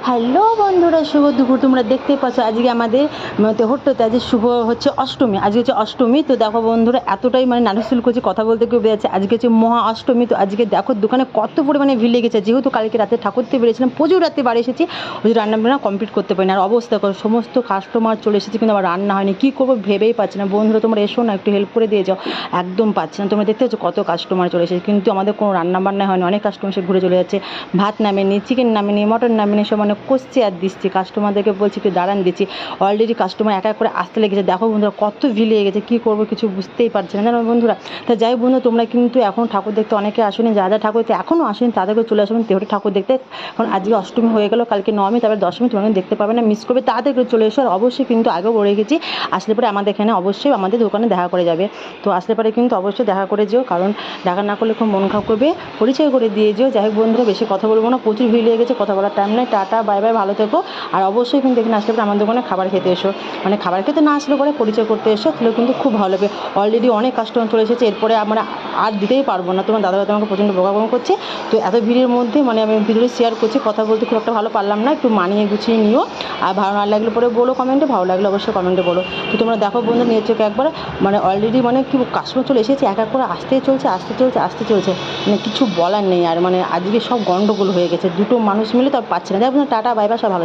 Hello বন্ধুরা, শুভ দুপুর। তোমরা দেখতেই পাচ্ছ আজকে আমাদের হোট্টোতে আজকে শুভ হচ্ছে অষ্টমী। আজকে হচ্ছে অষ্টমী। তো দেখো বন্ধুরা, এতটাই নার্ভাস করছে, কথা বলতে কেউ বেরোচ্ছে। আজকে হচ্ছে মহা অষ্টমী। তো আজকে দেখো দোকানে কত পরিমাণে ভিড় লেগেছে। যেহেতু কালকে রাতে ঠাকুর থেকে বেরিয়েছিলাম, প্রচুর রাতে বাড়ি এসেছি, ওই রান্নাবান্না কমপ্লিট করতে পারিনি। আর অবস্থা করো, সমস্ত কাস্টমার চলে এসেছে কিন্তু আমার রান্না হয়নি। কী করবো ভেবেই পাচ্ছি না। বন্ধুরা তোমরা এসো না, একটু হেল্প করে দিয়ে যাও। একদম পাচ্ছি না। তোমরা দেখতে পাচ্ছ কত কাস্টমার চলে এসেছে, কিন্তু আমাদের কোনো রান্নাবান্না হয়নি। অনেক কাস্টমার এসে ঘুরে চলে যাচ্ছে। ভাত নামেনি, চিকেন নামেনি, মটন নামেনি, সব কষছে আর দিচ্ছি। কাস্টমারদেরকে বলছি একটু দাঁড়ান দিচ্ছি। অলরেডি কাস্টমার এক এক করে আসতে লেগেছে। দেখো বন্ধুরা কত ভিড় লেগে গেছে, কী করবো কিছু বুঝতেই পারছি না জানো বন্ধুরা। তা যাই বন্ধু, তোমরা কিন্তু এখন ঠাকুর দেখতে অনেকে আসেনি, যা ঠাকুর দেখতে এখনও আসেনি তাদেরকে চলে আসবেন তেহটে ঠাকুর দেখতে। কারণ আজকে অষ্টমী হয়ে গেল, কালকে নবমী, তারপরে দশমী, তোমরা দেখতে পাবে না, মিস করবে। তাদেরকে চলে এসো। আর অবশ্যই কিন্তু আগেও বলে গেছি, আসলে পরে আমাদের এখানে অবশ্যই আমাদের দোকানে দেখা করে যাবে। তো আসলে পরে কিন্তু অবশ্যই দেখা করে যেও, কারণ দেখা না করলে খুব মন খারাপ করবে। পরিচয় করে দিয়ে যেও। যাই হোক বন্ধুরা, বেশি কথা বলবো না, প্রচুর ভিড় লেগে গেছে, কথা বলার টাইম নেই। টাটা, বাই বাই, ভালো থেকো। আর অবশ্যই কিন্তু এখানে আসলে পরে আমাদের দোকানে খাবার খেতে এসো। খাবার খেতে না আসলে পরে পরিচয় করতে এসো, তাহলে কিন্তু খুব ভালো হবে। অলরেডি অনেক কাস্টমার চলে এসেছে, এরপরে আমরা আর দিতেই পারবো না। তোমার দাদা আমাকে প্রচণ্ড বকাবকা করছে। তো এত ভিড়ের মধ্যে আমি ভিডিওটা শেয়ার করছি, কথা বলতে খুব একটা ভালো পারলাম না। একটু মানিয়ে গুছিয়ে নিও। আর ভালো না লাগলে পরে বলো কমেন্টে, ভালো লাগলে অবশ্যই কমেন্টে বলো। তো তোমরা দেখো বন্ধু, নিয়ে চোখে একবার অলরেডি কি কাস্টমার চলে এসেছে, এক এক করে আসতে চলছে। কিছু বলার নেই। আর আজকে সব গন্ডগোল হয়ে গেছে, দুটো মানুষ মিলে তো আর পাচ্ছে না। দেখো টাটা, বাই বাই, সব ভালো।